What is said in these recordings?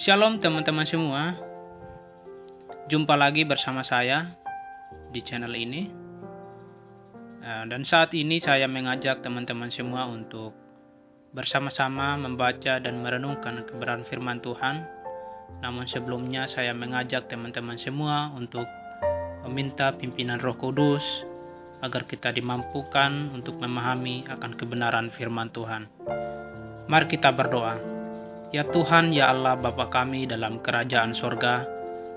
Shalom teman-teman semua. Jumpa lagi bersama saya di channel ini. Dan saat ini saya mengajak teman-teman semua untuk bersama-sama membaca dan merenungkan kebenaran firman Tuhan. Namun sebelumnya saya mengajak teman-teman semua untuk meminta pimpinan Roh Kudus agar kita dimampukan untuk memahami akan kebenaran firman Tuhan. Mari kita berdoa. Ya Tuhan, ya Allah Bapa kami dalam kerajaan sorga,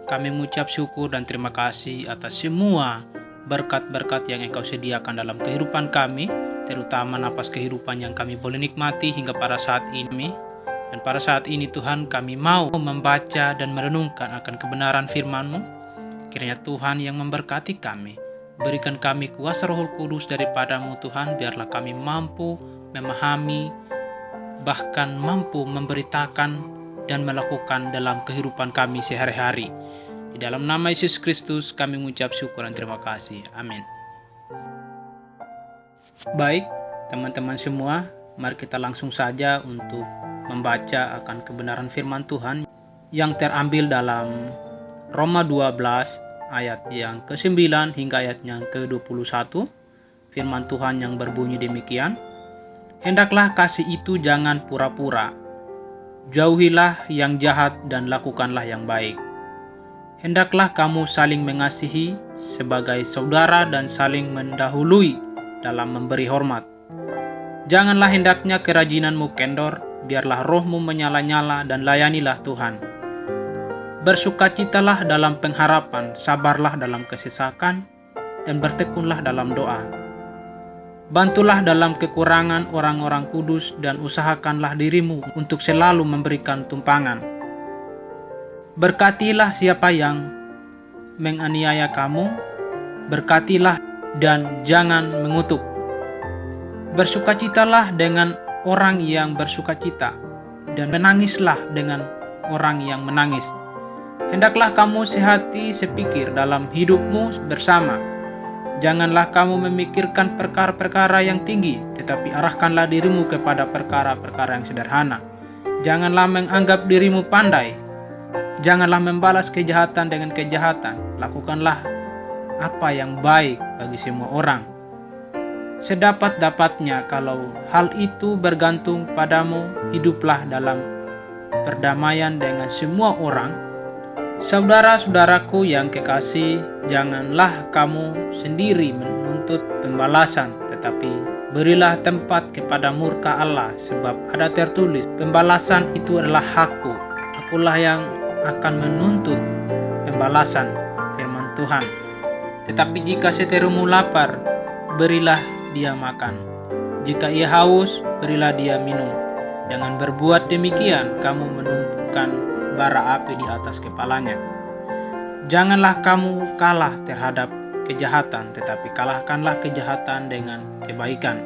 kami mengucap syukur dan terima kasih atas semua berkat-berkat yang Engkau sediakan dalam kehidupan kami, terutama napas kehidupan yang kami boleh nikmati hingga pada saat ini. Dan pada saat ini Tuhan, kami mau membaca dan merenungkan akan kebenaran firman-Mu. Kiranya Tuhan yang memberkati kami, berikan kami kuasa Roh Kudus daripada-Mu Tuhan, biarlah kami mampu memahami, bahkan mampu memberitakan dan melakukan dalam kehidupan kami sehari-hari. Di dalam nama Yesus Kristus kami mengucap syukur dan terima kasih. Amin. Baik, teman-teman semua, mari kita langsung saja untuk membaca akan kebenaran firman Tuhan yang terambil dalam Roma 12 ayat yang ke-9 hingga ayat yang ke-21. Firman Tuhan yang berbunyi demikian. Hendaklah kasih itu jangan pura-pura. Jauhilah yang jahat dan lakukanlah yang baik. Hendaklah kamu saling mengasihi sebagai saudara dan saling mendahului dalam memberi hormat. Janganlah hendaknya kerajinanmu kendor, biarlah rohmu menyala-nyala dan layanilah Tuhan. Bersukacitalah dalam pengharapan, sabarlah dalam kesesakan, dan bertekunlah dalam doa. Bantulah dalam kekurangan orang-orang kudus dan usahakanlah dirimu untuk selalu memberikan tumpangan. Berkatilah siapa yang menganiaya kamu, berkatilah dan jangan mengutuk. Bersukacitalah dengan orang yang bersukacita dan menangislah dengan orang yang menangis. Hendaklah kamu sehati sepikir dalam hidupmu bersama. Janganlah kamu memikirkan perkara-perkara yang tinggi, tetapi arahkanlah dirimu kepada perkara-perkara yang sederhana. Janganlah menganggap dirimu pandai. Janganlah membalas kejahatan dengan kejahatan. Lakukanlah apa yang baik bagi semua orang. Sedapat-dapatnya kalau hal itu bergantung padamu, hiduplah dalam perdamaian dengan semua orang. Saudara-saudaraku yang kekasih, janganlah kamu sendiri menuntut pembalasan, tetapi berilah tempat kepada murka Allah, sebab ada tertulis, pembalasan itu adalah hakku, akulah yang akan menuntut pembalasan, firman Tuhan. Tetapi jika seterumu lapar, berilah dia makan. Jika ia haus, berilah dia minum. Jangan berbuat demikian, kamu menumpukan bara api di atas kepalanya. Janganlah kamu kalah terhadap kejahatan, tetapi kalahkanlah kejahatan dengan kebaikan.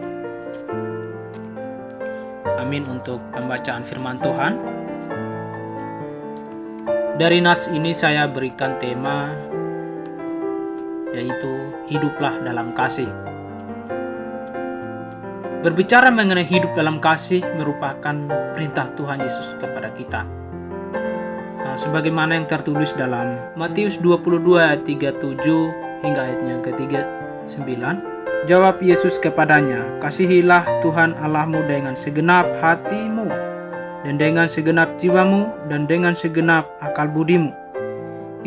Amin untuk pembacaan firman Tuhan. Dari nats ini saya berikan tema yaitu hiduplah dalam kasih. Berbicara mengenai hidup dalam kasih merupakan perintah Tuhan Yesus kepada kita. Sebagaimana yang tertulis dalam Matius 22 ayat 37 hingga ayatnya ke-39. Jawab Yesus kepadanya, kasihilah Tuhan Allahmu dengan segenap hatimu, dan dengan segenap jiwamu, dan dengan segenap akal budimu.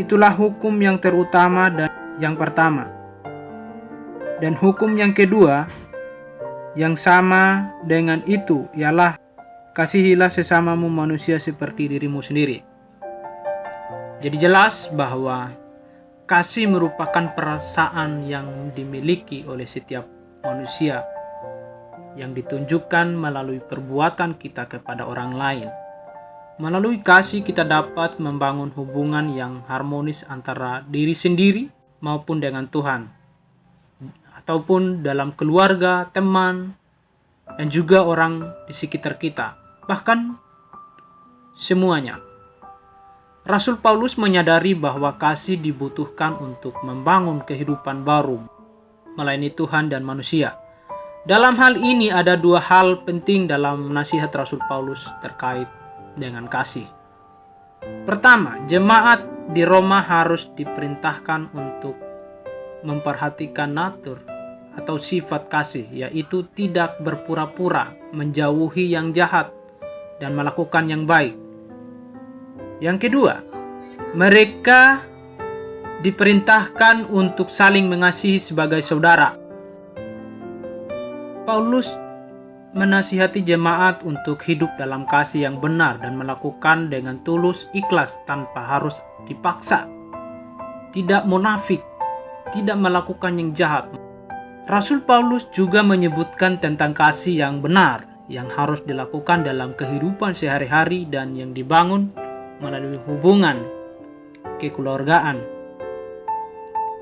Itulah hukum yang terutama dan yang pertama. Dan hukum yang kedua, yang sama dengan itu, ialah kasihilah sesamamu manusia seperti dirimu sendiri. Jadi jelas bahwa kasih merupakan perasaan yang dimiliki oleh setiap manusia yang ditunjukkan melalui perbuatan kita kepada orang lain. Melalui kasih kita dapat membangun hubungan yang harmonis antara diri sendiri maupun dengan Tuhan, ataupun dalam keluarga, teman, dan juga orang di sekitar kita, bahkan semuanya. Rasul Paulus menyadari bahwa kasih dibutuhkan untuk membangun kehidupan baru, melayani Tuhan dan manusia. Dalam hal ini ada dua hal penting dalam nasihat Rasul Paulus terkait dengan kasih. Pertama, jemaat di Roma harus diperintahkan untuk memperhatikan natur atau sifat kasih, yaitu tidak berpura-pura, menjauhi yang jahat, dan melakukan yang baik. Yang kedua, mereka diperintahkan untuk saling mengasihi sebagai saudara. Paulus menasihati jemaat untuk hidup dalam kasih yang benar dan melakukan dengan tulus ikhlas tanpa harus dipaksa. Tidak munafik, tidak melakukan yang jahat. Rasul Paulus juga menyebutkan tentang kasih yang benar yang harus dilakukan dalam kehidupan sehari-hari dan yang dibangun melalui hubungan kekeluargaan.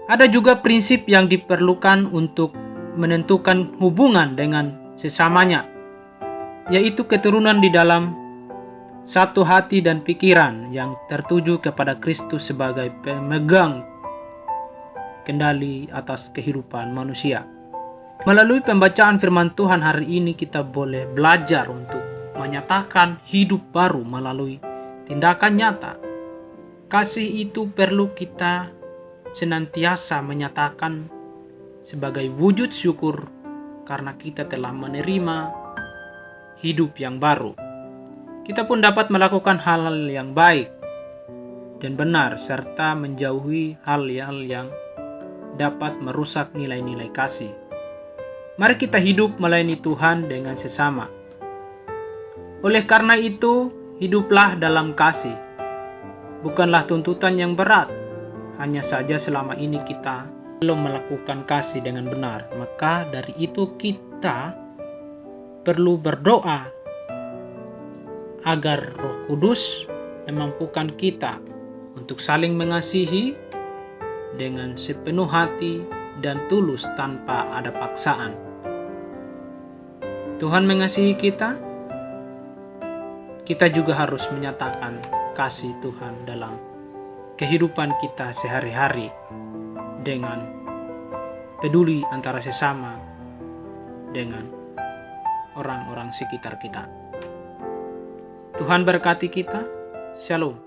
Ada juga prinsip yang diperlukan untuk menentukan hubungan dengan sesamanya, yaitu keturunan di dalam satu hati dan pikiran yang tertuju kepada Kristus sebagai pemegang kendali atas kehidupan manusia. Melalui pembacaan firman Tuhan hari ini, kita boleh belajar untuk menyatakan hidup baru melalui tindakan nyata. Kasih itu perlu kita senantiasa menyatakan sebagai wujud syukur karena kita telah menerima hidup yang baru. Kita pun dapat melakukan hal-hal yang baik dan benar serta menjauhi hal-hal yang dapat merusak nilai-nilai kasih. Mari kita hidup melayani Tuhan dengan sesama. Oleh karena itu, hiduplah dalam kasih. Bukanlah tuntutan yang berat, hanya saja selama ini kita belum melakukan kasih dengan benar. Maka dari itu kita perlu berdoa agar Roh Kudus memampukan kita untuk saling mengasihi dengan sepenuh hati dan tulus tanpa ada paksaan. Tuhan mengasihi kita, kita juga harus menyatakan kasih Tuhan dalam kehidupan kita sehari-hari dengan peduli antara sesama dengan orang-orang sekitar kita. Tuhan berkati kita. Shalom.